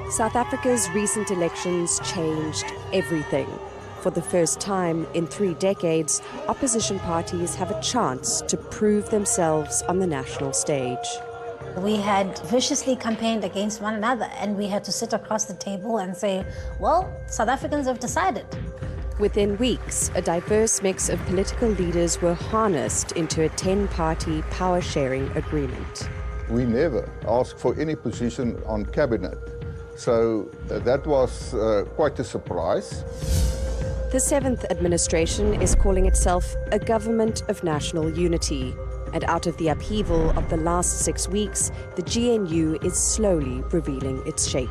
South Africa's recent elections changed everything. For the first time in 3 decades, opposition parties have a chance to prove themselves on the national stage. We had viciously campaigned against one another, and we had to sit across the table and say, well, South Africans have decided. Within weeks, a diverse mix of political leaders were harnessed into a 10-party power-sharing agreement. We never asked for any position on cabinet, so that was quite a surprise. The 7th administration is calling itself a government of national unity. And out of the upheaval of the last 6 weeks, the GNU is slowly revealing its shape.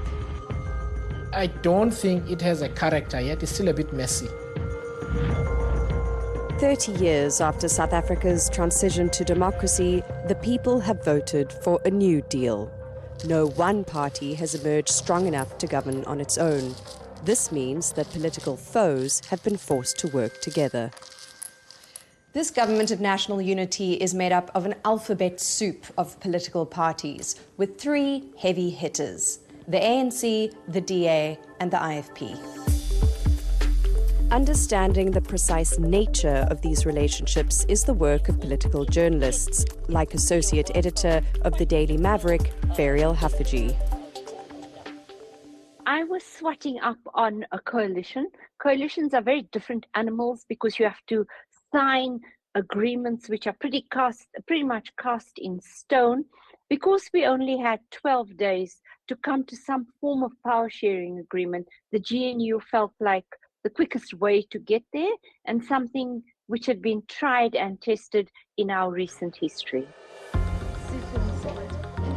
I don't think it has a character yet. It's still a bit messy. 30 years after South Africa's transition to democracy, the people have voted for a new deal. No one party has emerged strong enough to govern on its own. This means that political foes have been forced to work together. This government of national unity is made up of an alphabet soup of political parties, with 3 heavy hitters: the ANC, the DA, and the IFP. Understanding the precise nature of these relationships is the work of political journalists, like associate editor of the Daily Maverick, 𝗶𝗶𝗴𝗶𝗶. I was swatting up on a coalition. Coalitions are very different animals because you have to sign agreements which are pretty much cast in stone. Because we only had 12 days to come to some form of power sharing agreement, the GNU felt like the quickest way to get there, and something which had been tried and tested in our recent history.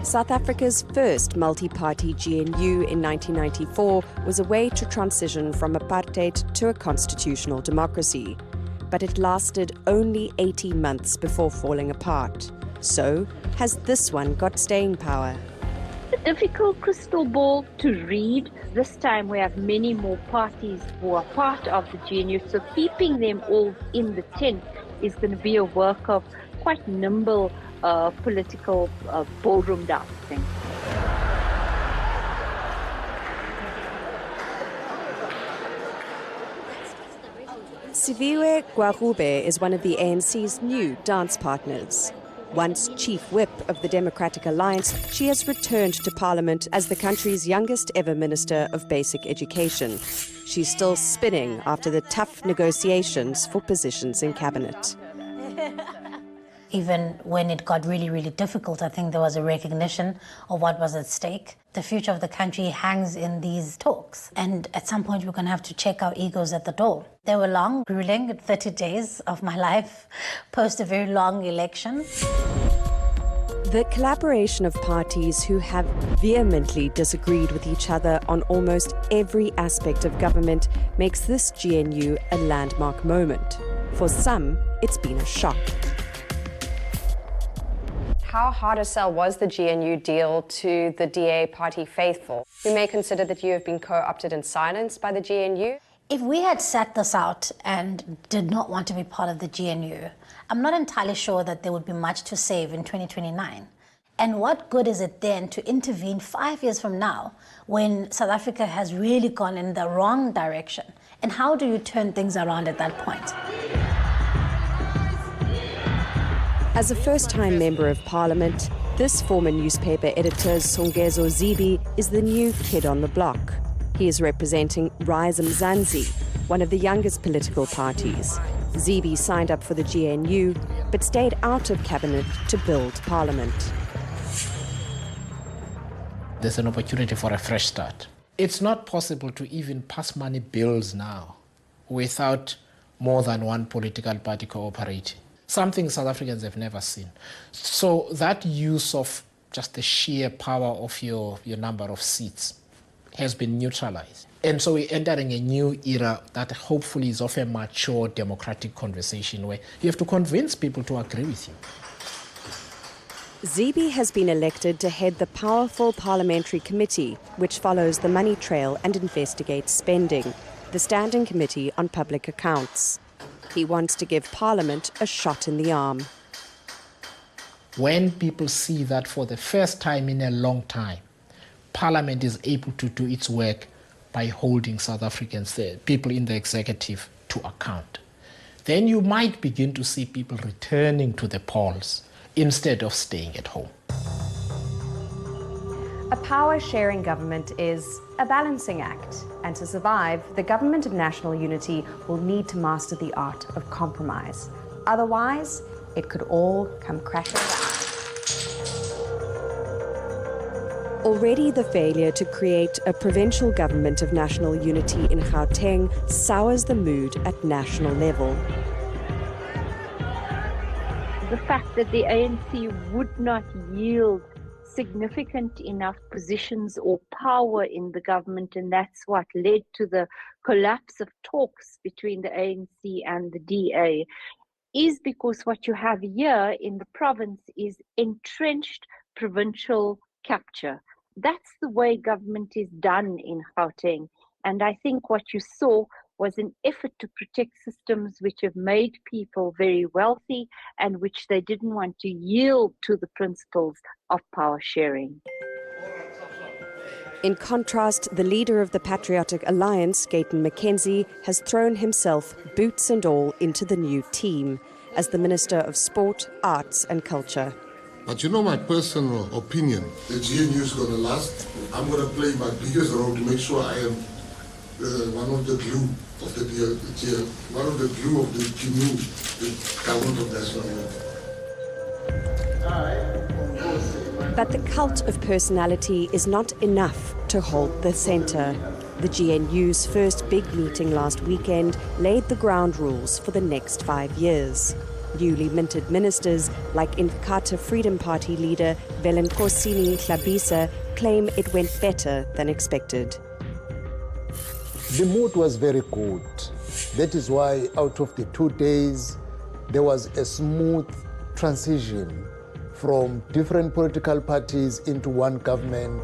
South Africa's first multi-party GNU in 1994 was a way to transition from apartheid to a constitutional democracy. But it lasted only 18 months before falling apart. So, has this one got staying power? A difficult crystal ball to read. This time we have many more parties who are part of the GNU, so keeping them all in the tent is going to be a work of quite nimble political ballroom dancing. 𝗶𝗵𝗴𝗶𝗶 is one of the ANC's new dance partners. Once chief whip of the Democratic Alliance, she has returned to Parliament as the country's youngest ever Minister of Basic Education. She's still spinning after the tough negotiations for positions in cabinet. Even when it got really, really difficult, I think there was a recognition of what was at stake. The future of the country hangs in these talks. And at some point, we're going to have to check our egos at the door. They were long, grueling, 30 days of my life, post a very long election. The collaboration of parties who have vehemently disagreed with each other on almost every aspect of government makes this GNU a landmark moment. For some, it's been a shock. How hard a sell was the GNU deal to the DA party faithful, who may consider that you have been co-opted and silenced by the GNU? If we had sat this out and did not want to be part of the GNU, I'm not entirely sure that there would be much to save in 2029. And what good is it then to intervene 5 years from now when South Africa has really gone in the wrong direction? And how do you turn things around at that point? As a first-time Member of Parliament, this former newspaper editor 𝗀𝗫𝗄𝗃 is the new kid on the block. He is representing 𝗏𝗏𝗃𝗃, one of the youngest political parties. 𝗃𝗃 signed up for the GNU, but stayed out of cabinet to build Parliament. There's an opportunity for a fresh start. It's not possible to even pass money bills now without more than one political party cooperating. Something South Africans have never seen. So that use of just the sheer power of your number of seats has been neutralized. And so we're entering a new era that hopefully is of a mature democratic conversation where you have to convince people to agree with you. 𝗃𝗃 has been elected to head the powerful parliamentary committee, which follows the money trail and investigates spending, the Standing Committee on Public Accounts. He wants to give Parliament a shot in the arm. When people see that for the first time in a long time, Parliament is able to do its work by holding South Africans, the people in the executive, to account. Then you might begin to see people returning to the polls instead of staying at home. A power-sharing government is a balancing act, and to survive, the government of national unity will need to master the art of compromise. Otherwise, it could all come crashing down. Already the failure to create a provincial government of national unity in Gauteng sours the mood at national level. The fact that the ANC would not yield significant enough positions or power in the government, and that's what led to the collapse of talks between the ANC and the DA, is because what you have here in the province is entrenched provincial capture. That's the way government is done in Gauteng. And I think what you saw was an effort to protect systems which have made people very wealthy and which they didn't want to yield to the principles of power sharing. In contrast, the leader of the Patriotic Alliance, 𝗀𝗵𝗶𝘀, has thrown himself, boots and all, into the new team as the Minister of Sport, Arts and Culture. But you know my personal opinion, the GNU is going to last. I'm going to play my biggest role to make sure I am one of the glue of the GNU, the government of national unity. But the cult of personality is not enough to hold the centre. The GNU's first big meeting last weekend laid the ground rules for the next 5 years. Newly minted ministers, like Inkatha Freedom Party leader 𝗀𝗁𝗂𝗍𝗵𝗶𝘶, claim it went better than expected. The mood was very good. That is why out of the 2 days, there was a smooth transition from different political parties into one government.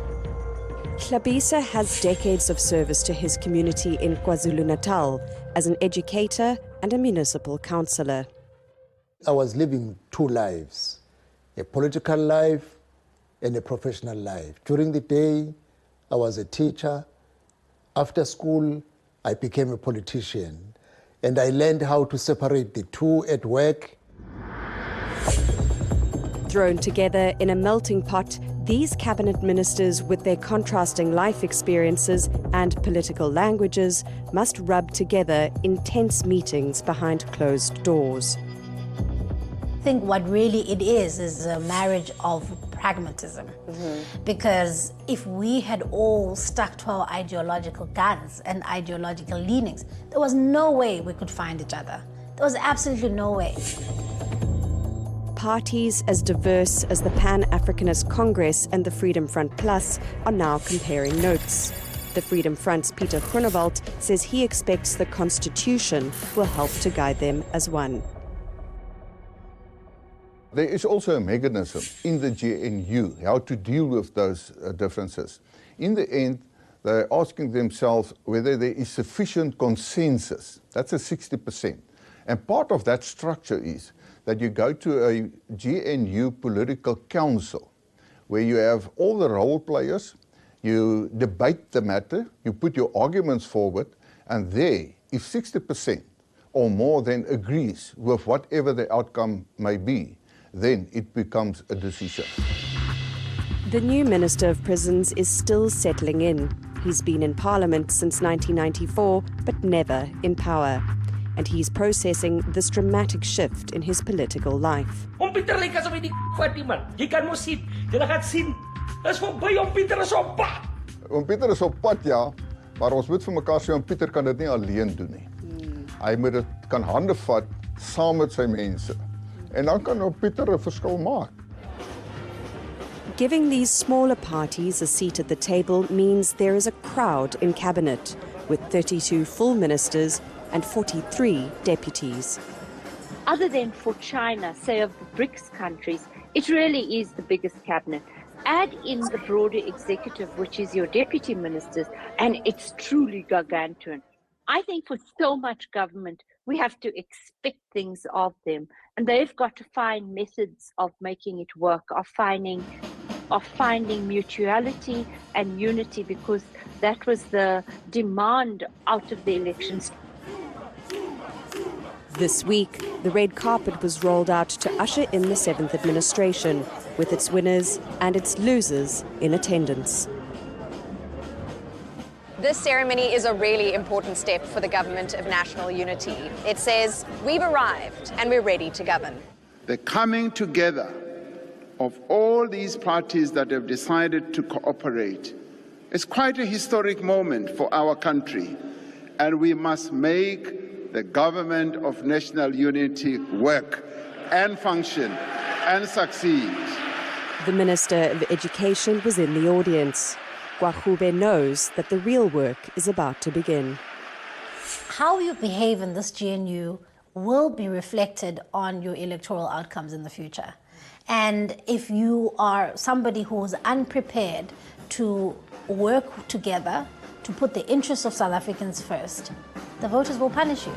𝗀𝗶𝗶𝘶 has decades of service to his community in KwaZulu-Natal as an educator and a municipal councillor. I was living 2 lives, a political life and a professional life. During the day, I was a teacher. After school, I became a politician, and I learned how to separate the two at work. Thrown together in a melting pot, these cabinet ministers, with their contrasting life experiences and political languages, must rub together in tense meetings behind closed doors. I think what really it is a marriage of pragmatism. Because if we had all stuck to our ideological guns and ideological leanings, there was no way we could find each other. There was absolutely no way. Parties as diverse as the Pan-Africanist Congress and the Freedom Front Plus are now comparing notes. The Freedom Front's Pieter Groenewald says he expects the Constitution will help to guide them as one. There is also a mechanism in the GNU how to deal with those differences. In the end, they're asking themselves whether there is sufficient consensus. That's a 60%. And part of that structure is that you go to a GNU political council where you have all the role players, you debate the matter, you put your arguments forward, and there, if 60% or more then agrees with whatever the outcome may be, then it becomes a decision. The new Minister of Prisons is still settling in. He's been in Parliament since 1994, but never in power. And he's processing this dramatic shift in his political life. Pieter lyk asof hy die vat man. Jy kan mos sien. Jy gaan sien. Dis verby Pieter is op pad. Pieter is op pad, ja, maar ons moet vir mekaar sê Pieter kan dit nie alleen doen nie. Hy moet dit kan hande vat saam met sy mense. En dan kan Pieter 'n verskil maak. Giving these smaller parties a seat at the table means there is a crowd in cabinet, with 32 full ministers and 43 deputies. Other than for China, say of the BRICS countries, it really is the biggest cabinet. Add in the broader executive, which is your deputy ministers, and it's truly gargantuan. I think for so much government, we have to expect things of them, and they've got to find methods of making it work, of finding of finding mutuality and unity, because that was the demand out of the elections. This week, the red carpet was rolled out to usher in the 7th administration, with its winners and its losers in attendance. This ceremony is a really important step for the Government of National Unity. It says, we've arrived and we're ready to govern. The coming together of all these parties that have decided to cooperate is quite a historic moment for our country, and we must make the Government of National Unity work and function and succeed. The Minister of Education was in the audience. 𝗀𝗶𝗴𝗶 knows that the real work is about to begin. How you behave in this GNU will be reflected on your electoral outcomes in the future. And if you are somebody who is unprepared to work together to put the interests of South Africans first, the voters will punish you.